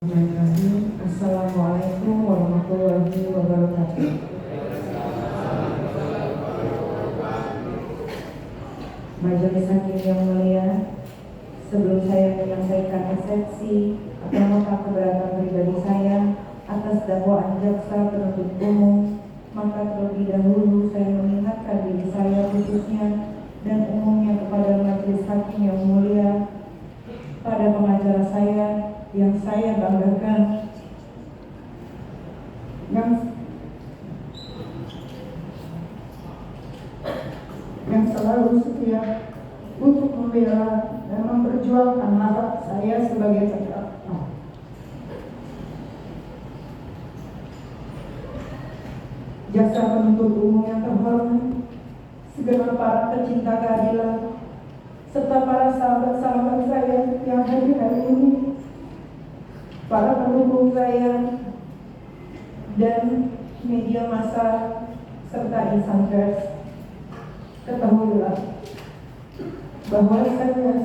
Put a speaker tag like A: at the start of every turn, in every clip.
A: Assalamualaikum warahmatullahi wabarakatuh. Majelis Hakim yang mulia, sebelum saya menyampaikan eksepsi atau nota keberatan pribadi saya atas dakwaan jaksa penuntut umum, maka terlebih dahulu saya mengingatkan diri saya khususnya dan umumnya kepada Majelis Hakim yang mulia, pada pengacara saya yang saya banggakan, yang selalu setia untuk membela dan memperjuangkan hak saya sebagai terdakwa. Jaksa penuntut umum yang terhormat, segenap para pecinta keadilan, serta para sahabat-sahabat saya yang hadir hari ini, para pendukung saya dan media massa serta insan pers, ketahuilah bahwa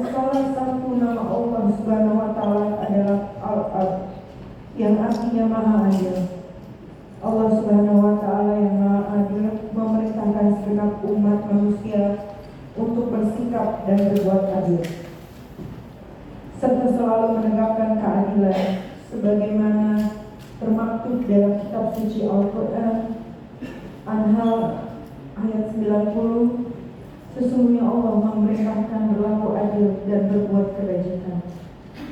A: salah satu nama Allah Subhanahu wa Ta'ala adalah Al-Ad, yang artinya Maha Adil. Allah Subhanahu wa Ta'ala yang Maha Adil memerintahkan segenap umat manusia untuk bersikap dan berbuat adil, serta selalu menegakkan keadilan sebagaimana termaktub dalam kitab suci Al-Quran An-Nahl ayat 90. Sesungguhnya Allah memerintahkan berlaku adil dan berbuat kebajikan.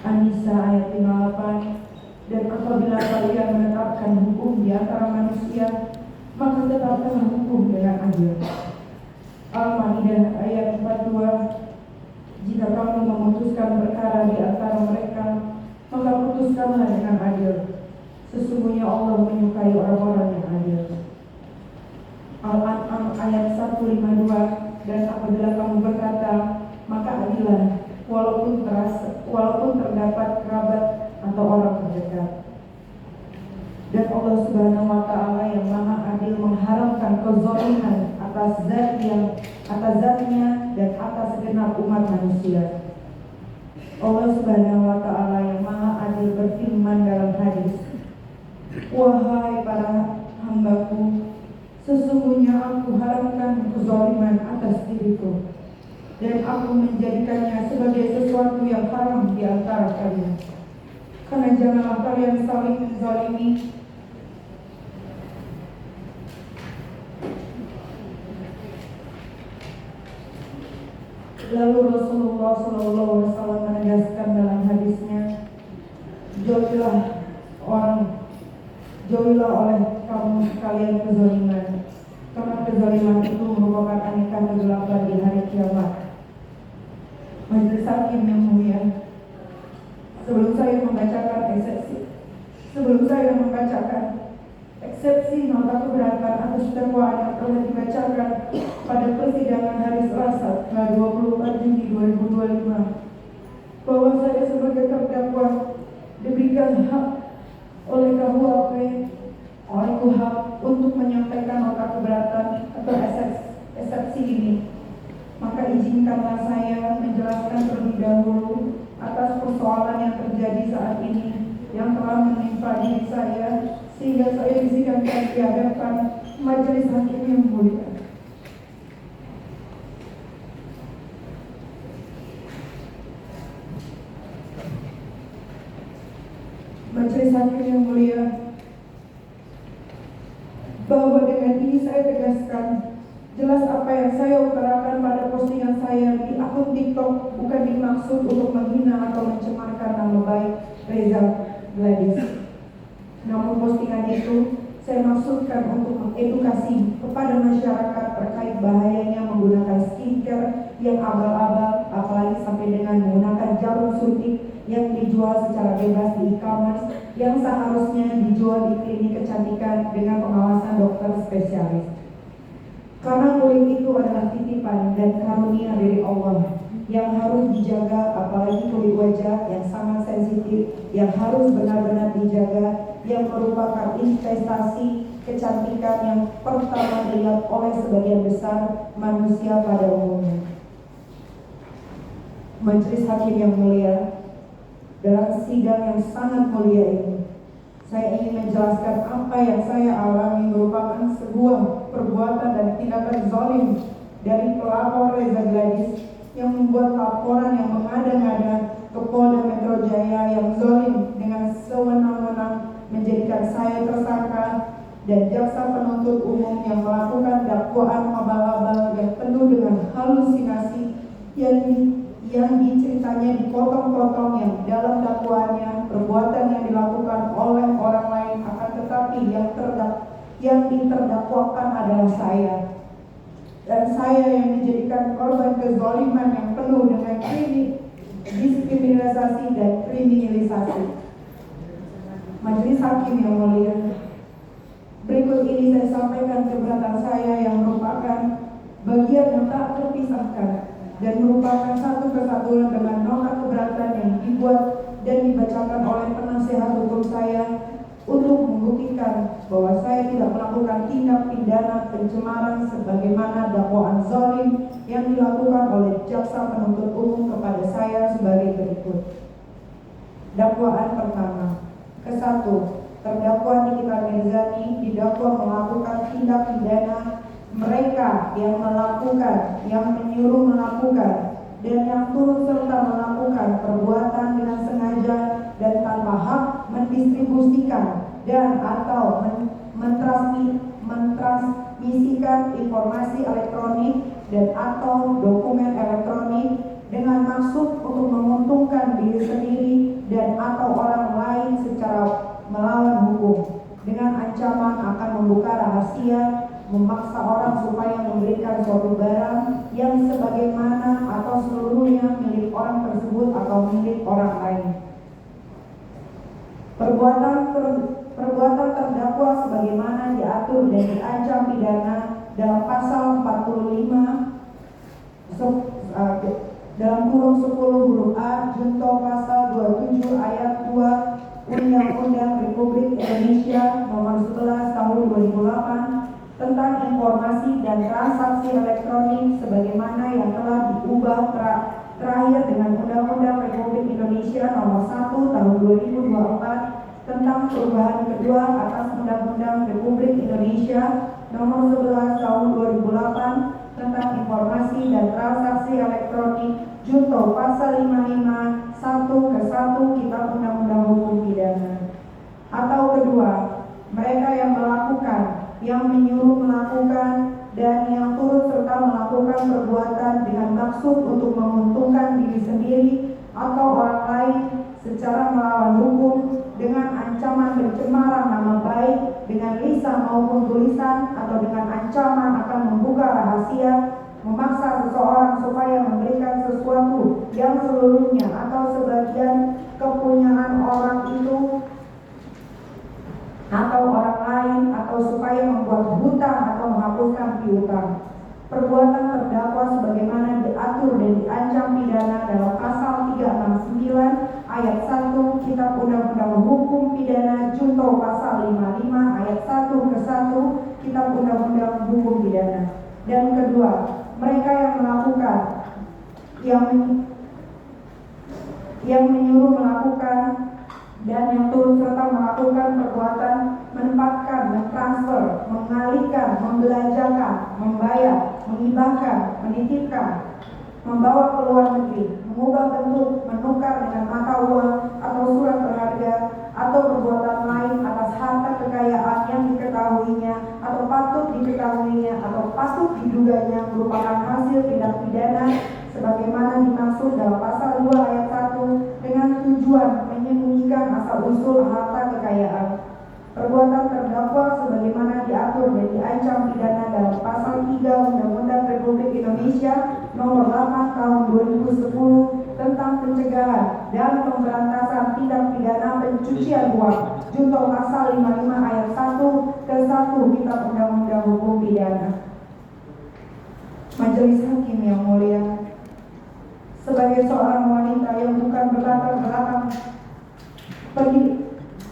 A: An-Nisa ayat 58. Dan apabila kalian menetapkan hukum di antara manusia, maka tetapkanlah hukum dengan adil. Al-Maidah ayat 42. Jika kamu memutuskan perkara di antara mereka, maka putuskanlah dengan adil. Sesungguhnya Allah menyukai orang-orang yang adil. Al-An'am ayat 152. Dan apabila kamu berkata, maka adilah, walaupun terdapat kerabat atau orang terdekat. Dan Allah Subhanahu wa Ta'ala yang Maha Adil mengharamkan kezaliman atas zatnya dan atas segenap umat manusia. Allah Subhanahu wa Ta'ala yang Maha Adil berfirman dalam hadis, wahai para hambaku, sesungguhnya aku haramkan kezaliman atas diriku, dan aku menjadikannya sebagai sesuatu yang haram di antara kalian. Karena janganlah kalian saling menzalimi. Lalu Rasulullah SAW menegaskan dalam hadisnya, jauhilah oleh kamu sekalian kezaliman, karena kezaliman itu merupakan aneka kegelapan di hari kiamat. Majelis Hakim yang mulia, sebelum saya membacakan eksepsi nota keberatan atas dakwaan yang telah dibacakan pada persidangan hari Selasa tanggal 24 Juni 2025, bahwa saya sebagai terdakwa diberikan hak oleh KUHP untuk menyampaikan nota keberatan atau eksepsi ini, maka izinkanlah saya menjelaskan terlebih dahulu atas persoalan yang terjadi saat ini yang telah menimpa diri saya, sehingga saya disidangkan di hadapan Majelis Hakim yang mulia. Majelis Hakim yang mulia, bahwa dengan ini saya tegaskan jelas apa yang saya utarakan pada postingan saya di akun TikTok bukan dimaksud untuk menghina atau mencemarkan nama baik Reza Gladys. Namun postingan itu saya maksudkan untuk mengedukasi kepada masyarakat terkait bahayanya menggunakan skincare yang abal-abal, apalagi sampai dengan menggunakan jarum suntik yang dijual secara bebas di e-commerce yang seharusnya dijual di klinik kecantikan dengan pengawasan dokter spesialis. Karena kulit itu adalah titipan dan karunia dari Allah yang harus dijaga, apalagi kulit wajah yang sangat sensitif yang harus benar-benar dijaga, yang merupakan investasi kecantikan yang pertama dilihat oleh sebagian besar manusia pada umumnya. Majelis Hakim yang mulia, dalam sidang yang sangat mulia ini, saya ingin menjelaskan apa yang saya alami merupakan sebuah perbuatan dan tindakan zalim dari pelapor Reza Gladys yang membuat laporan yang mengada-ngada ke Polda Metro Jaya yang zalim dengan sewenang-wenang menjadikan saya tersangka, dan jaksa penuntut umum yang melakukan dakwaan abal-abal yang penuh dengan halusinasi yang diceritanya dipotong-potong, yang dalam dakwaannya perbuatan yang dilakukan oleh orang lain, akan tetapi yang diterdakwakan adalah saya. Dan saya yang dijadikan korban kezaliman yang penuh dengan diskriminasi dan kriminalisasi. Majelis Hakim yang mulia, berikut ini saya sampaikan keberatan saya yang merupakan bagian yang tak terpisahkan dan merupakan satu kesatuan dengan nota keberatan yang dibuat dan dibacakan oleh penasihat hukum saya untuk membuktikan bahwa saya tidak melakukan tindak pidana pencemaran sebagaimana dakwaan zalim yang dilakukan oleh jaksa penuntut umum kepada saya sebagai berikut. Dakwaan pertama. Ke-1, terdakwa Nikita Mirzani didakwa melakukan tindak pidana mereka yang melakukan, yang menyuruh melakukan, dan yang turut serta melakukan perbuatan dengan sengaja dan tanpa hak mendistribusikan dan atau mentransmisikan informasi elektronik dan atau dokumen elektronik dengan maksud untuk menguntungkan diri sendiri dan atau orang lain secara melawan hukum, dengan ancaman akan membuka rahasia, memaksa orang supaya memberikan suatu barang yang sebagaimana atau seluruhnya milik orang tersebut atau milik orang lain. Perbuatan terdakwa sebagaimana diatur dan diancam pidana dalam pasal 45 dalam kurung 10 huruf A junto pasal 27 ayat 2 Undang-Undang Republik Indonesia Nomor 11 Tahun 2008 tentang informasi dan transaksi elektronik sebagaimana yang telah diubah terakhir dengan Undang-Undang Republik Indonesia Nomor 1 Tahun 2024 tentang perubahan kedua atas Undang-Undang Republik Indonesia Nomor 11 Tahun 2008 tentang informasi dan transaksi elektronik junto pasal 55 1 ke 1 Kitab Undang-Undang Hukum Pidana. Atau kedua, mereka yang melakukan, yang menyuruh melakukan, dan yang turut serta melakukan perbuatan dengan maksud untuk menguntungkan diri sendiri atau orang lain secara melawan hukum dengan ancaman pencemaran nama baik dengan lisan maupun tulisan atau dengan ancaman akan membuka rahasia, memaksa seseorang supaya memberikan sesuatu yang seluruhnya atau sebagian kepunyaan orang itu atau orang lain, atau supaya membuat hutang atau menghapuskan piutang. Perbuatan terdakwa sebagaimana diatur dan diancam pidana dalam pasal 369 ayat 1 Kitab Undang-Undang Hukum Pidana junto pasal 55 ayat 1 ke 1 Kitab Undang-Undang Hukum Pidana. Dan kedua, mereka yang melakukan, yang menyuruh melakukan, dan yang turut serta melakukan perbuatan menempatkan, mentransfer, mengalihkan, membelanjakan, membayar, menghibahkan, menitipkan, membawa ke luar negeri, mengubah bentuk, menukar dengan mata uang atau surat berharga, atau perbuatan lain atas harta kekayaan yang diketahuinya atau patut diketahuinya atau patut diduganya merupakan hasil tindak pidana sebagaimana dimaksud dalam pasal 2 ayat 1 dengan tujuan menyembunyikan asal-usul harta kekayaan. Perbuatan terdakwa sebagaimana diatur dan diancam pidana dalam pasal 3 Undang-Undang Republik Indonesia Nomor 8 Tahun 2010 tentang pencegahan dan pemberantasan tindak pidana pencucian uang junto pasal 55 ayat 1 ke 1 Kitab Undang-Undang Hukum Pidana. Majelis Hakim yang mulia, sebagai seorang wanita yang bukan berlatar belakang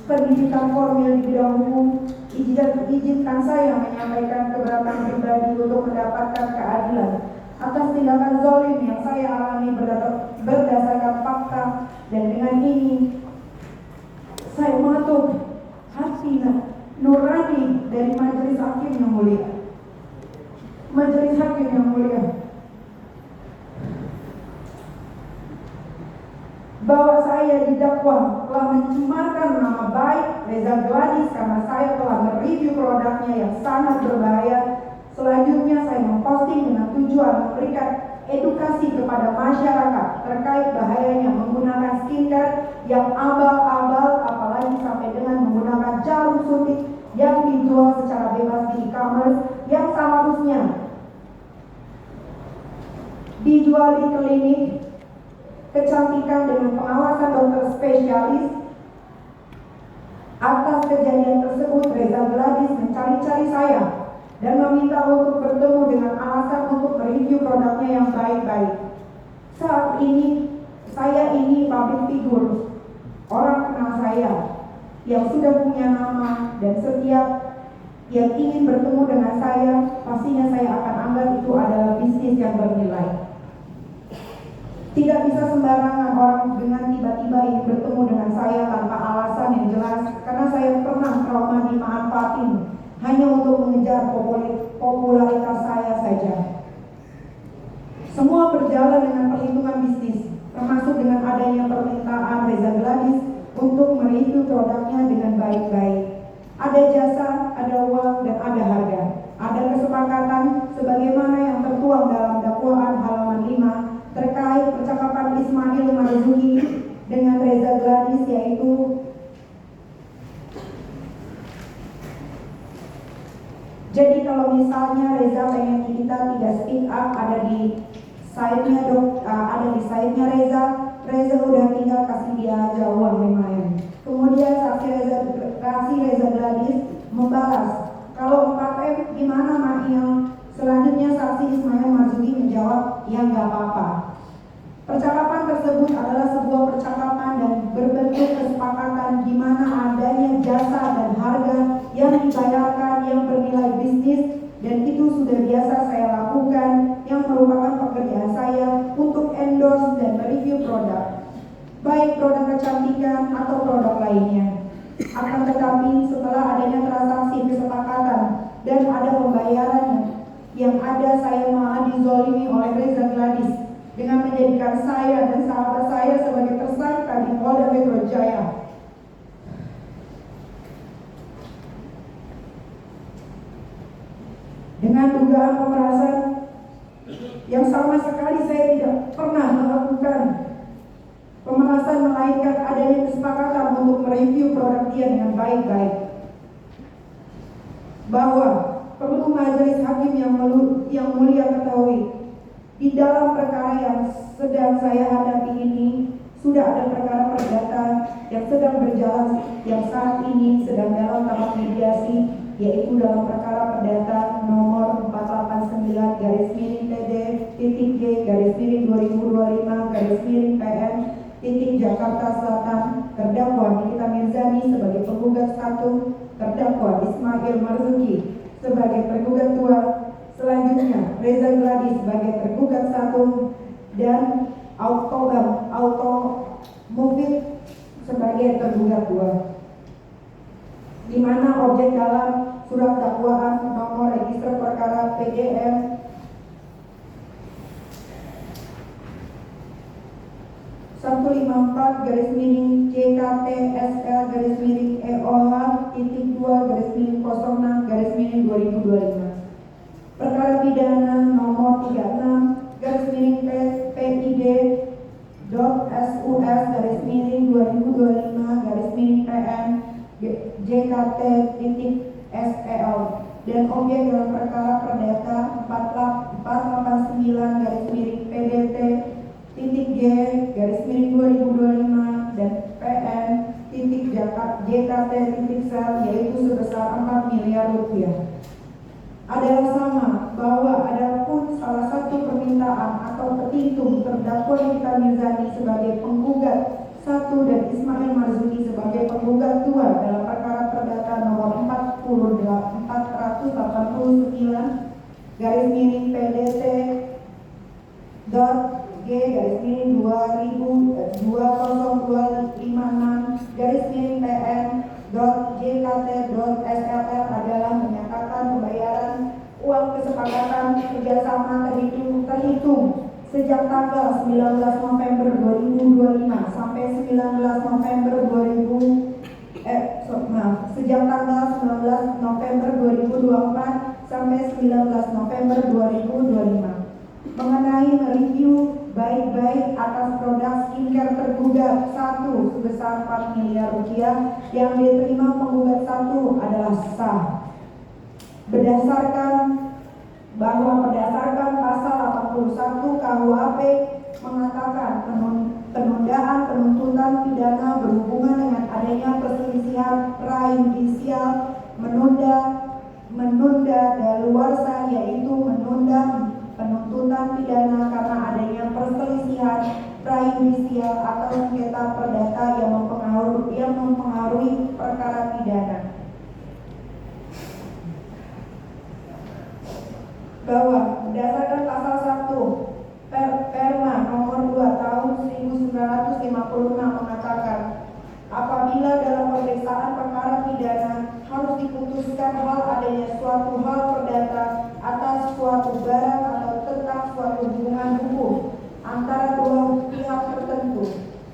A: pendidikan formal di bidang hukum, izinkan saya menyampaikan keberatan pribadi untuk mendapatkan keadilan atas tindakan zalim yang saya alami berdasarkan fakta, dan dengan ini saya didakwa telah mencemarkan nama baik Reza Gladys karena saya telah mereview produknya yang sangat berbahaya. Selanjutnya saya memposting dengan tujuan memberikan edukasi kepada masyarakat terkait bahayanya menggunakan skincare yang abal-abal, apalagi sampai dengan menggunakan jarum suntik yang dijual secara bebas di e-commerce yang seharusnya dijual di klinik kecantikan dengan pengawasan dokter spesialis. Atas kejadian tersebut, Reza Gladys mencari-cari saya dan meminta untuk bertemu dengan alasan untuk mereview produknya yang baik-baik. Saat ini, saya ini public figure, orang kenal saya yang sudah punya nama, dan setiap yang ingin bertemu dengan saya, pastinya saya akan anggap itu adalah bisnis yang bernilai. Tidak bisa sembarangan orang dengan tiba-tiba ingin bertemu dengan saya tanpa alasan yang jelas, karena saya pernah trauma dimanfaatin hanya untuk mengejar popularitas saya saja. Semua berjalan dengan perhitungan bisnis, termasuk dengan adanya permintaan Reza Gladys untuk mereview produknya dengan baik-baik. Ada jasa, ada uang, dan ada harga. Ada kesepakatan sebagaimana yang tertuang dalam dakwaan halaman 5 terkait percakapan Ismail Marzuki dengan Reza Gladys, yaitu jadi kalau misalnya Reza pengen kita tidak speak up, ada di side-nya Reza udah tinggal kasih dia aja uang lumayan. Kemudian saksi Reza Gladys membalas, kalau 4M gimana Mail? Selanjutnya saksi Ismail Marzuki menjawab, ya nggak apa-apa. Percakapan tersebut adalah sebuah percakapan dan berbentuk kesepakatan di mana adanya jasa dan harga yang dibayarkan yang bernilai bisnis, dan itu sudah biasa saya lakukan, yang merupakan pekerjaan saya untuk endorse dan mereview produk, baik produk kecantikan atau produk lainnya. Akan tetapi setelah adanya transaksi kesepakatan dan ada pembayarannya, yang ada saya malah dizolimi oleh Reza Gladys dengan menjadikan saya dan sahabat saya sebagai tersangka di Polda Metro Jaya. Dengan dugaan pemerasan yang sama sekali saya tidak pernah melakukan pemerasan, melainkan adanya kesepakatan untuk mereview produk dia dengan baik-baik. Bahwa perlu majelis hakim yang mulia ketahui, di dalam perkara yang sedang saya hadapi ini sudah ada perkara perdata yang sedang berjalan, yang saat ini sedang dalam tahap mediasi, yaitu dalam perkara perdata nomor 489-G-PD-2025-PN Jakarta Selatan, terdakwa Nikita Mirzani sebagai penggugat 1, terdakwa Ismail Marzuki sebagai tergugat 2, selanjutnya Reza Gladys sebagai tergugat 1, dan Automufid sebagai tergugat 2. Di mana objek dalam surat dakwaan nomor register perkara PDM 154-JKT-SL-EOH-2-06-2025. Perkara pidana nomor 36-PID.SUS-2025-PN JKT.SEL, dan objek dalam perkara perdata 489-PDT.G-2025 dan PN.JKT.SEL, yaitu sebesar 4 miliar rupiah. Adalah sama bahwa ada pun salah satu permintaan atau petitum terdakwa Nikita Mirzani sebagai penggugat 1 dan Ismail Marzuki sebagai penggugat 2 dalam perkara perdata nomor 449-PDT.G-2026-PN.JKT.SLL adalah menyatakan pembayaran uang kesepakatan kerjasama terhitung sejak tanggal 19 November 2025 sampai 19 November 2000 sejak tanggal 19 November 2024 sampai 19 November 2025 mengenai mereview baik-baik atas produk skincare tergugat 1 sebesar 4 miliar rupiah yang diterima penggugat 1 adalah sah. Berdasarkan pasal 81 KUHP mengatakan penundaan penuntutan pidana berhubungan dengan adanya perselisihan pra-yudisial menunda daluarsa, yaitu menunda penuntutan pidana karena adanya perselisihan pra-yudisial atau sengketa perdata yang mempengaruhi perkara pidana. Bahwa berdasarkan pasal 1 Perma nomor 2 tahun 1956 mengatakan apabila dalam pemeriksaan perkara pidana harus diputuskan hal adanya suatu hal perdata atas suatu barang atau tentang suatu hubungan hukum antara dua pihak tertentu,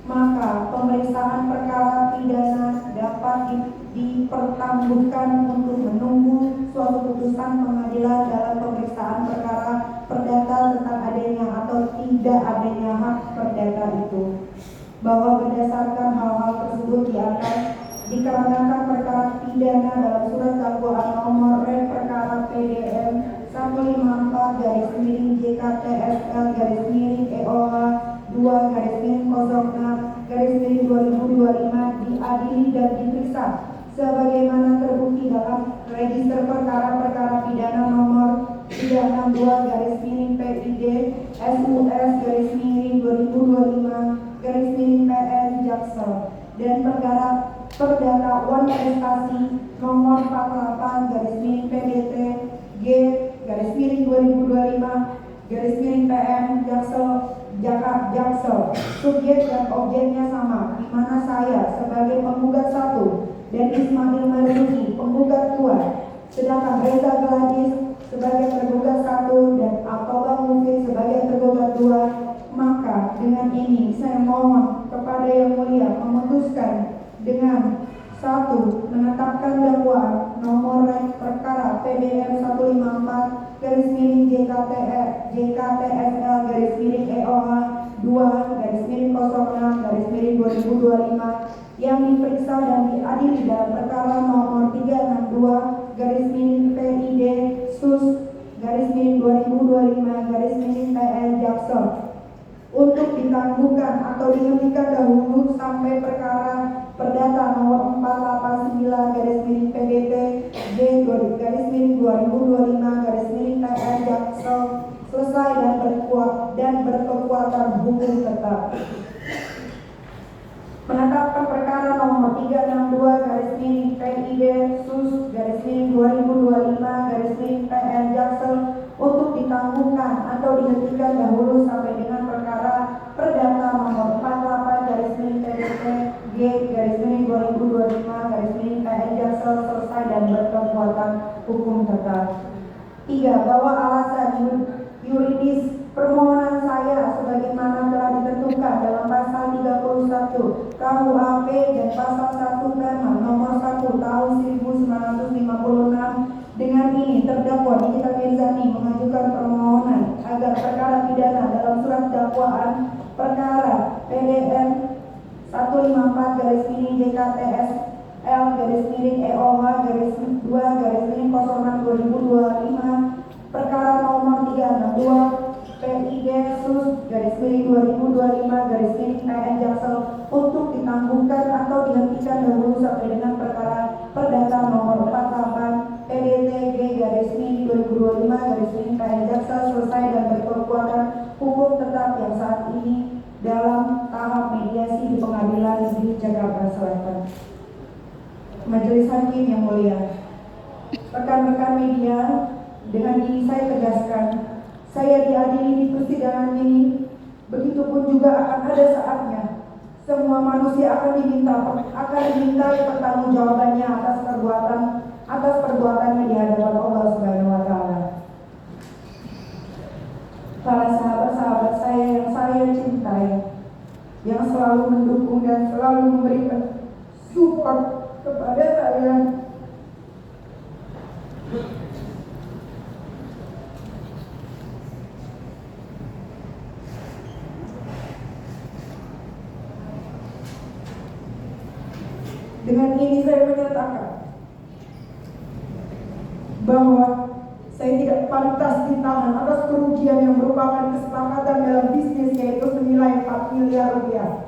A: maka pemeriksaan perkara pidana dapat dipertanggungjawabkan untuk menunggu suatu putusan pengadilan dalam pemeriksaan perkara perdata tentang adanya atau tidak adanya hak perdata itu. Bahwa berdasarkan hal-hal tersebut di atas dikarenakan perkara pidana dalam surat dakwaan nomor rek perkara PDM 154-JKTSL-EOH 2-06-2025 diadili dan diperiksa sebagaimana terbukti dalam register perkara-perkara pidana nomor 362-PID SUS-2025-PN Jaksel dan perkara perdata Wan Prestasi nomor 48-PDT G-2025-PN Jaksel. Subjek dan objeknya sama, di mana saya sebagai penggugat 1 dan Ismail Marzuki penggugat 2, sedangkan Reza Gladys sebagai tergugat 1 dan Atoba Mufid sebagai tergugat 2. Maka dengan ini saya mohon kepada Yang Mulia memutuskan dengan 1. Menetapkan dakwaan nomor perkara PDM 154-JKTSL-EOH 2-06-2025 yang diperiksa dan diadili dalam perkara nomor 362-PID SUS-2025-PN Jaksel untuk ditangguhkan atau dihentikan dahulu sampai perkara perdata nomor 489-PDT G-2025-PN Jaksel selesai dan berkekuatan hukum tetap. Menetapkan perkara nomor 362-PID SUS-2025-PN Jaksel untuk ditangguhkan atau dihentikan dahulu sampai dengan perkara perdata nomor 48-PDT G-2025-PN Jaksel selesai dan berkekuatan hukum tetap. 3. Bahwa alasan yuridis permohonan saya sebagaimana telah ditentukan dalam pasal 31 KUHP dan pasal 1 Perma nomor 1 tahun 1956. Dengan ini terdakwa Nikita Mirzani mengajukan permohonan agar perkara pidana dalam surat dakwaan perkara PDN 154-JKTSL-EOH 2-06-2025 perkara nomor 362-PID SUS-2025-PN Jaksel untuk ditangguhkan atau dihentikan dahulu sampai dengan perkara perdata nomor 48 PDT G-2025-PN Jaksel selesai dan berkekuatan hukum tetap yang saat ini dalam tahap mediasi di Pengadilan Negeri Jakarta Selatan. Majelis Hakim yang mulia, rekan-rekan media, dengan ini saya tegaskan, saya diadili di persidangan ini, begitupun juga akan ada saatnya semua manusia akan diminta pertanggungjawabannya atas perbuatannya di hadapan Allah Subhanahu wa taala. Para sahabat-sahabat saya yang saya cintai, yang selalu mendukung dan selalu memberikan support kepada saya. Dengan ini saya menyatakan bahwa saya tidak pantas ditahan atas kerugian yang merupakan kesepakatan dalam bisnis, yaitu senilai 4 miliar rupiah.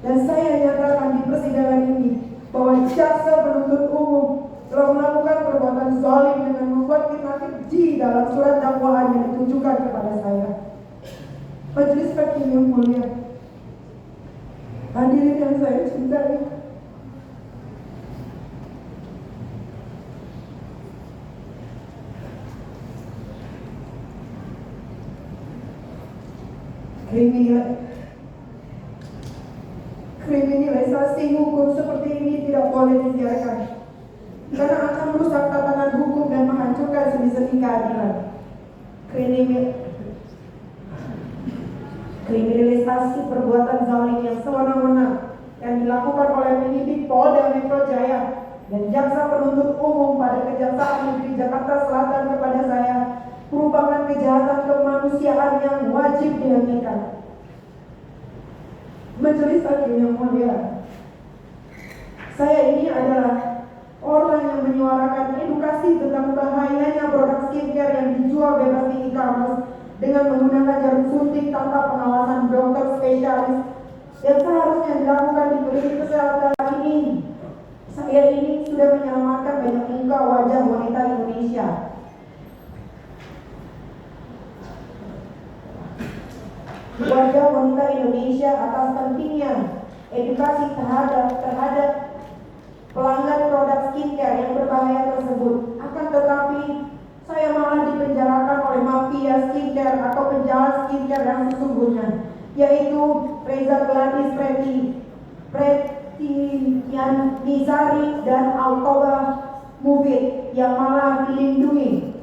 A: Dan saya nyatakan di persidangan ini bahwa jaksa penuntut umum telah melakukan perbuatan zalim dengan membuat fitnah keji dalam surat dakwaan yang ditujukan kepada saya. Majelis Hakim yang mulia, hadirin yang saya cintai, kriminalisasi hukum seperti ini tidak boleh dibiarkan, karena akan merusak tatanan hukum dan menghancurkan seni-seni keadilan. Kriminalisasi perbuatan zalim yang sewenang-wenang yang dilakukan oleh penyidik Polda Metro Jaya dan jaksa penuntut umum pada Kejaksaan Negeri Jakarta Selatan kepada saya merupakan kejahatan kemanusiaan yang wajib dihentikan. Majelis Hakim yang mulia, saya ini adalah orang yang menyuarakan edukasi tentang bahayanya produk skincare yang dijual bebas di e-commerce dengan menggunakan jarum suntik tanpa pengawasan dokter spesialis yang seharusnya dilakukan di klinik kesehatan ini. Saya ini sudah menyelamatkan banyak muka wajah wanita Indonesia. Wajah wanita Indonesia atas pentingnya edukasi terhadap pelanggan produk skincare yang berbahaya tersebut. Akan tetapi saya malah dipenjarakan oleh mafia skincare atau penjahat skincare yang sesungguhnya, yaitu Reza Gladys Nisari dan Altoba Mufid yang malah dilindungi.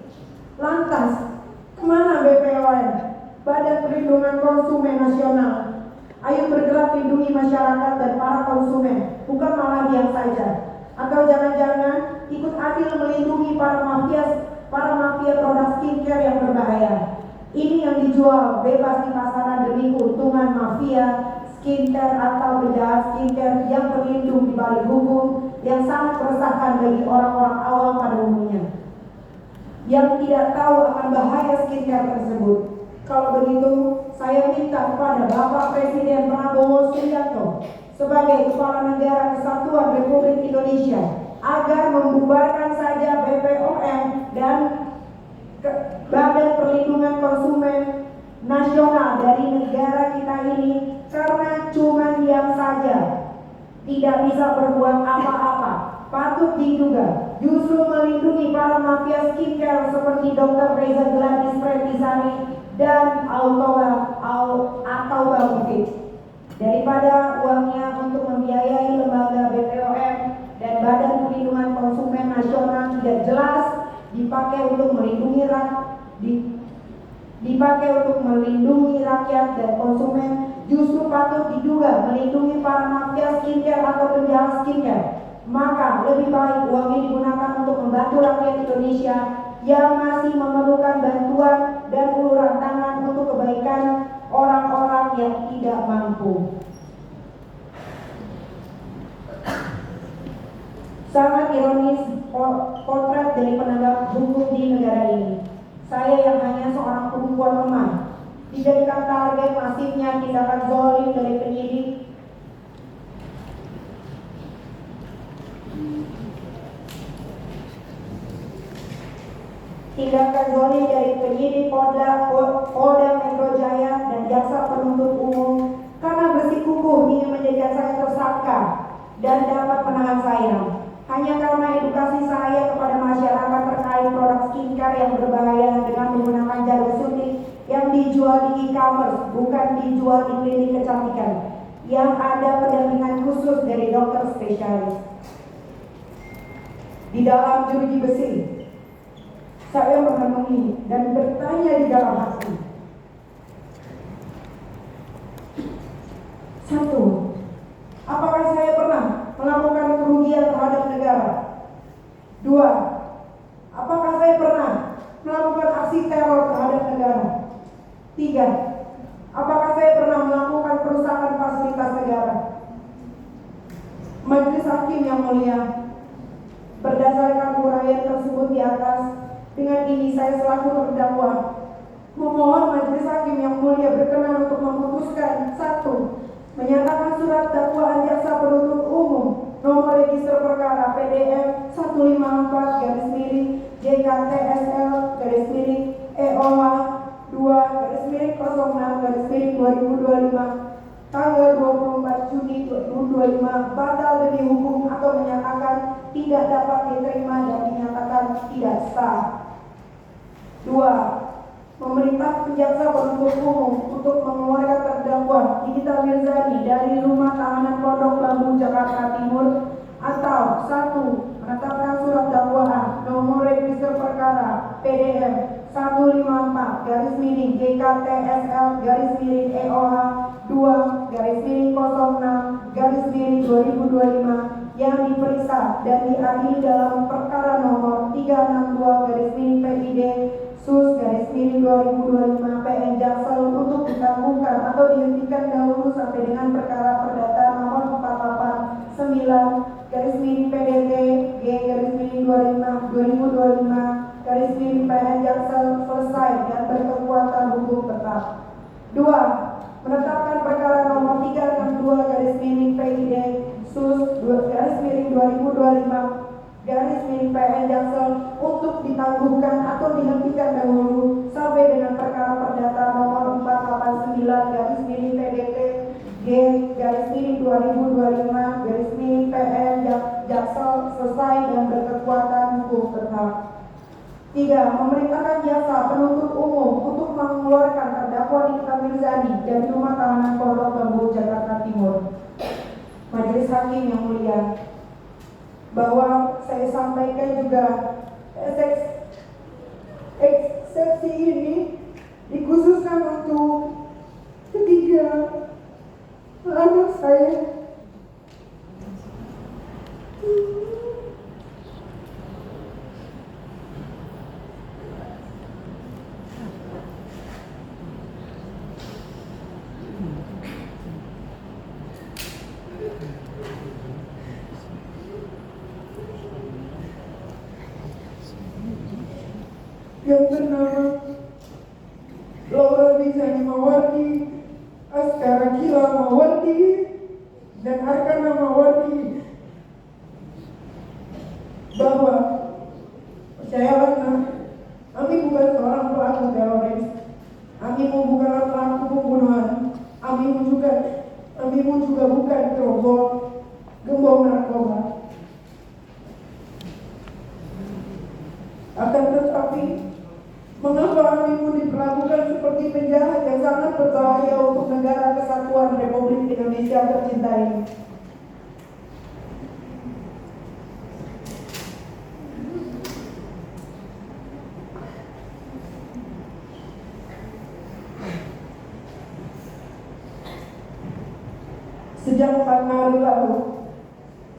A: Lantas, kemana BPOM? Badan Perlindungan Konsumen Nasional? Ayo bergerak lindungi masyarakat dan para konsumen, bukan malah diam saja. Atau jangan-jangan ikut adil melindungi para mafia produk skincare yang berbahaya. Ini yang dijual bebas di pasaran demi keuntungan mafia skincare atau penjahat skincare yang berlindung di balik hukum yang sangat meresahkan bagi orang-orang awam pada umumnya yang tidak tahu akan bahaya skincare tersebut. Kalau begitu, saya minta kepada Bapak Presiden Prabowo Subianto sebagai Kepala Negara Kesatuan Republik Indonesia agar membubarkan saja BPOM dan Badan Perlindungan Konsumen Nasional dari negara kita ini, karena cuma diam saja, tidak bisa berbuat apa-apa. Patut diduga justru melindungi para mafia skincare seperti Dr. Reza Gladys Nisari dan Altoba Mufid, daripada uangnya untuk membiayai lembaga BPOM dan Badan Perlindungan Konsumen Nasional tidak jelas dipakai untuk melindungi rakyat dan konsumen, justru patut diduga melindungi para mafia skincare atau penjahat skincare. Maka lebih baik uang ini digunakan untuk membantu rakyat Indonesia yang masih memerlukan bantuan dan uluran tangan untuk kebaikan orang-orang yang tidak mampu. Sangat ironis potret dari penegak hukum di negara ini. Saya yang hanya seorang perempuan lemah dijadikan target masifnya tindakan zalim dari penyidik Polda Metro Jaya dan jaksa penuntut umum karena bersikukuh ingin menjadikan saya tersangka dan dapat menahan saya. Hanya karena edukasi saya kepada masyarakat terkait produk skincare yang berbahaya dengan menggunakan jarum suntik yang dijual di e-commerce, bukan dijual di klinik kecantikan, yang ada pendampingan khusus dari dokter spesialis. Di dalam jeruji besi, saya merenungi dan bertanya di dalam hati, Satu, apakah saya pernah melakukan kerugian terhadap negara? Dua, apakah saya pernah melakukan aksi teror terhadap negara? Tiga, apakah saya pernah melakukan perusakan fasilitas negara? Majelis Hakim yang mulia, berdasarkan uraian tersebut di atas, dengan ini saya selaku terdakwa memohon Majelis Hakim yang mulia berkenan untuk memutuskan. Satu, menyatakan surat dakwaan jaksa penuntut umum nomor register perkara PDM 154 garis miring JKTSL garis miring EOH 2 garis miring 06 garis miring 2025 tanggal 24 Juni 2025 batal demi hukum atau menyatakan tidak dapat diterima dan dinyatakan tidak sah. 2. Memerintah jaksa penuntut umum untuk mengeluarkan terdakwa Nikita Mirzani dari rumah tahanan Pondok Bambu Jakarta Timur atau 1. Menetapkan surat dakwaan nomor register perkara PDM 154 garis miring JKTSL garis miring EOH 2 garis miring 06 garis miring 2025 yang diperiksa dan diadili dalam perkara nomor 362 garis miring PID Sus garis miring 2025 PN Jaksel untuk ditangguhkan atau dihentikan dahulu sampai dengan perkara perdata nomor 489 garis miring PDT G garis miring 2025 garis miring PN Jaksel selesai dan berkekuatan hukum tetap. 2. Menetapkan perkara nomor 362 garis miring PID Sus garis miring 2025 garis miring PN Jaksel untuk ditangguhkan atau dihentikan dahulu sampai dengan perkara perdata nomor 489 garis miring PDT G garis miring 2025 garis miring PN Jaksel selesai dan berkekuatan hukum tetap. 3. Memerintahkan jaksa penuntut umum untuk mengeluarkan terdakwa Nikita Mirzani dari rumah tahanan Pondok Bambu Jakarta Timur. Majelis Hakim yang mulia, bahwa saya sampaikan juga eksepsi ini dikhususkan untuk ketiga anak saya. Yang bernama Laura Bizani Mawardi, Askara Gila Mawardi, dan Arkana Mawardi, bahwa percayalah, kami bukan seorang pelaku teroris, kami bukanlah pelaku pembunuhan, kami juga bukan gembong narkoba. Akan tetapi, mengapa kami diperlakukan seperti penjahat yang sangat berbahaya untuk negara kesatuan Republik Indonesia tercinta ini? Sejak 4 Maret lalu,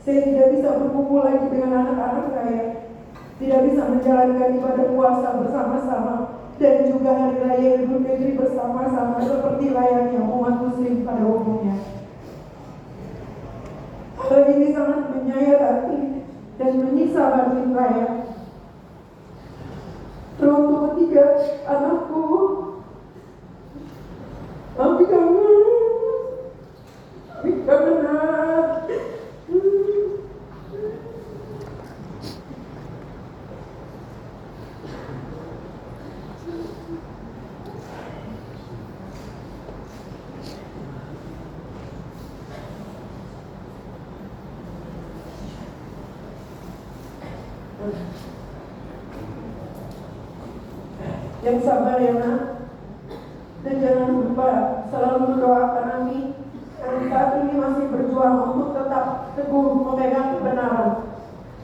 A: saya tidak bisa berkumpul lagi dengan anak-anak saya, tidak bisa menjalankan ibadah puasa bersama-sama dan juga hari raya Idul Fitri bersama-sama seperti layaknya umat muslim pada umumnya. Hal ini sangat menyayat hati dan menyiksa batin saya. Teruntuk ketiga anakku, kami kangen. Yang sabar ya nak, dan jangan lupa selalu mendoakan kami yang saat ini masih berjuang untuk tetap teguh memegang kebenaran.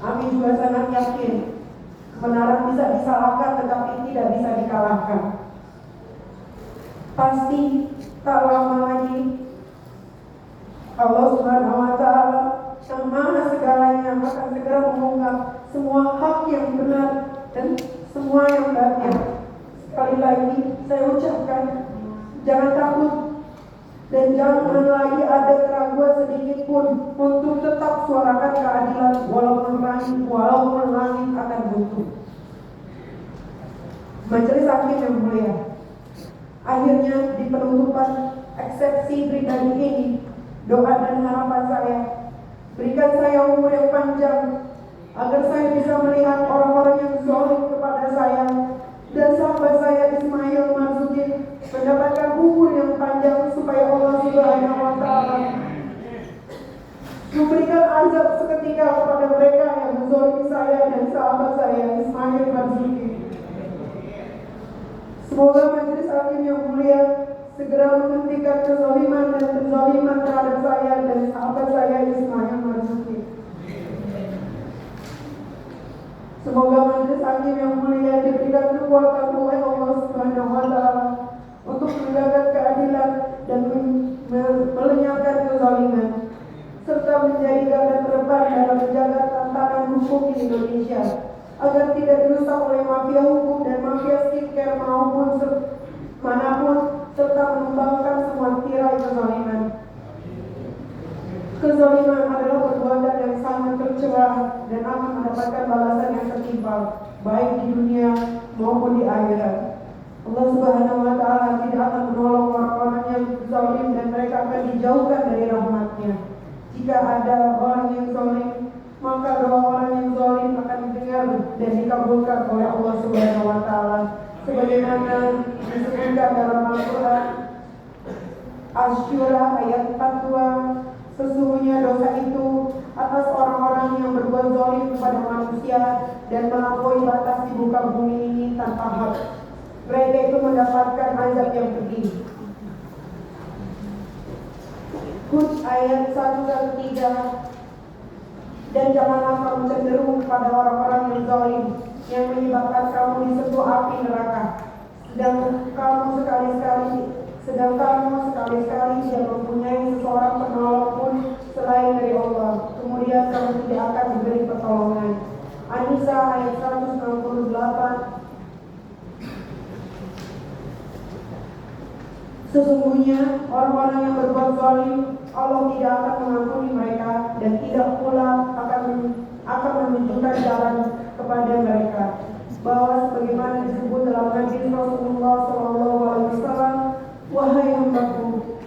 A: Kami juga sangat yakin kebenaran bisa disalahkan tetapi tidak bisa dikalahkan. Pasti tak lama lagi Allah Subhanahu wa Ta'ala yang Maha segalanya akan segera mengungkap semua hak yang benar dan semua yang batil. Sekali lagi saya ucapkan, jangan takut dan jangan lagi ada keraguan sedikit pun untuk tetap suarakan keadilan walaupun langit akan runtuh. Majelis Hakim yang mulia, akhirnya di penutupan eksepsi pribadi ini, doa dan harapan saya, berikan saya umur yang panjang agar saya bisa melihat orang-orang yang zalim kepada saya dan sahabat saya Ismail Marzuki mendapatkan umur yang panjang, supaya Allah Subhanahu wa Ta'ala memberikan azab seketika kepada mereka yang menzalimi saya dan sahabat saya Ismail Marzuki. Semoga Majelis Hakim yang mulia segera menghentikan kezaliman dan penzaliman terhadap saya dan sahabat saya Ismail Marzuki. Semoga Majelis Hakim yang mulia diberikan kekuatan oleh Allah Subhanahu wa Ta'ala untuk menegakkan keadilan dan melenyapkan kezaliman, serta menjadi garda terdepan dalam menjaga tantangan hukum di Indonesia agar tidak dirusak oleh mafia hukum dan mafia skincare maupun manapun, serta menumbangkan semua tirai kezaliman. Kezaliman adalah perbuatan yang sangat tercela dan akan mendapatkan balasan yang setimpal, baik di dunia maupun di akhirat. Allah Subhanahu wa Ta'ala tidak akan menolong orang-orang yang zalim dan mereka akan dijauhkan dari rahmat-Nya. Jika ada orang yang zalim, maka doa orang yang zalim akan didengar dan dikabulkan oleh Allah Subhanahu wa Ta'ala, sebagaimana disebutkan dalam Al-Quran Asy-Syura ayat 42. Sesungguhnya dosa itu atas orang-orang yang berbuat zalim kepada manusia dan melampaui batas di muka bumi ini tanpa hak. Mereka itu mendapatkan azab yang pedih. Hud ayat 113. Dan janganlah kamu cenderung kepada orang-orang yang zalim, yang menyebabkan kamu disentuh api neraka. Sedang kamu sekali-sekali tidak mempunyai seseorang penolong pun selain dari Allah. Kemudian kamu tidak akan diberi pertolongan. An-Nisa ayat 168. Sesungguhnya orang-orang yang berbuat zalim, Allah tidak akan mengampuni mereka dan tidak pula akan menunjukkan jalan kepada mereka. Bahwa sebagaimana disebut dalam hadis Rasulullah SAW, wahai hambaku,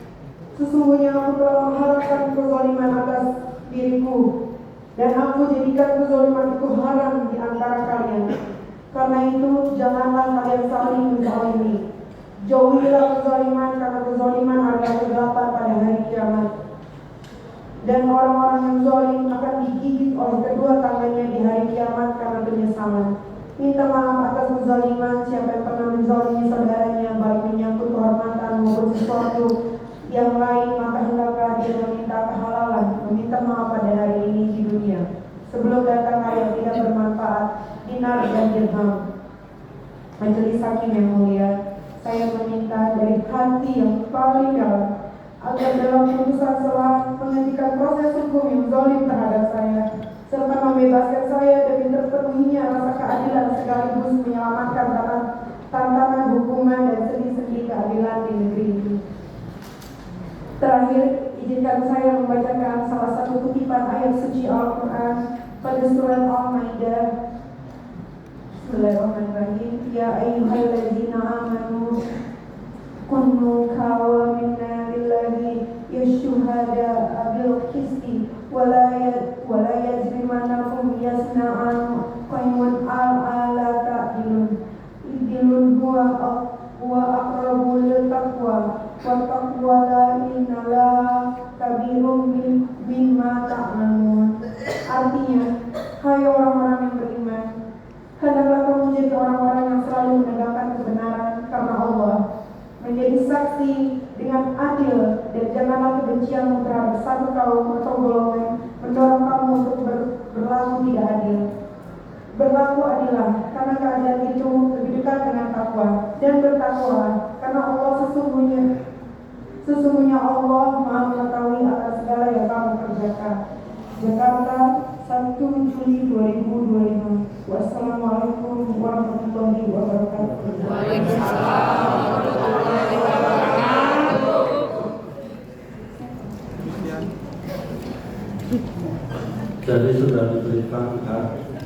A: sesungguhnya aku telah mengharapkan kezaliman atas diriku, dan aku jadikan kezaliman itu haram di antara kalian. Karena itu janganlah kalian saling menzalimi. Jauhilah kezaliman, karena kezaliman adalah kegelapan pada hari kiamat. Dan orang-orang yang zalim akan digigit oleh kedua tangannya di hari kiamat karena penyesalan. Minta maaf atas kezaliman siapa yang pernah menzalimi saudaranya, baik menyangkut kehormatan maupun sesuatu yang lain, maka hendaklah dia meminta kehalalan, meminta maaf pada hari ini di dunia, sebelum datang hari yang tidak bermanfaat, dinar dan dirham. Majelis Hakim yang mulia, saya meminta dari hati yang paling dalam agar dalam putusan setelah menghentikan proses hukum yang zalim terhadap saya, serta membebaskan saya demi terpenuhinya rasa keadilan sekaligus menyelamatkan tantangan hukuman dan sendi-sendi keadilan di negeri ini. Terakhir, izinkan saya membacakan salah satu kutipan ayat suci Al-Quran pada surat Al-Maidah. Bismillahirrahmanirrahim. Ya ayyuhalladzina amanu kunu qawwamina lillahi yashuhada bil qisti wala yajrimanakum yasna'an qaimun ala ta'dilun huwa aqrabu lil taqwa wa taqwa la innala kabirun mimma ta'lamun. Artinya, hai orang-orang yang beriman, hendaklah kamu menjadi orang-orang yang selalu menegakkan kebenaran karena Allah, menjadi saksi dengan adil, dan janganlah kebencian terhadap satu kaum atau golongan mendorong kamu untuk berlaku tidak adil. Berlaku adillah, karena keadilan itu lebih dekat dengan takwa, dan bertakwalah, karena Allah sesungguhnya Allah Maha mengetahui akan segala Jakarta, 1 Juli 2025. Wassalamualaikum warahmatullahi wabarakatuh.
B: Waalaikumsalam warahmatullahi wabarakatuh.
C: Jadi sudah diberikan hak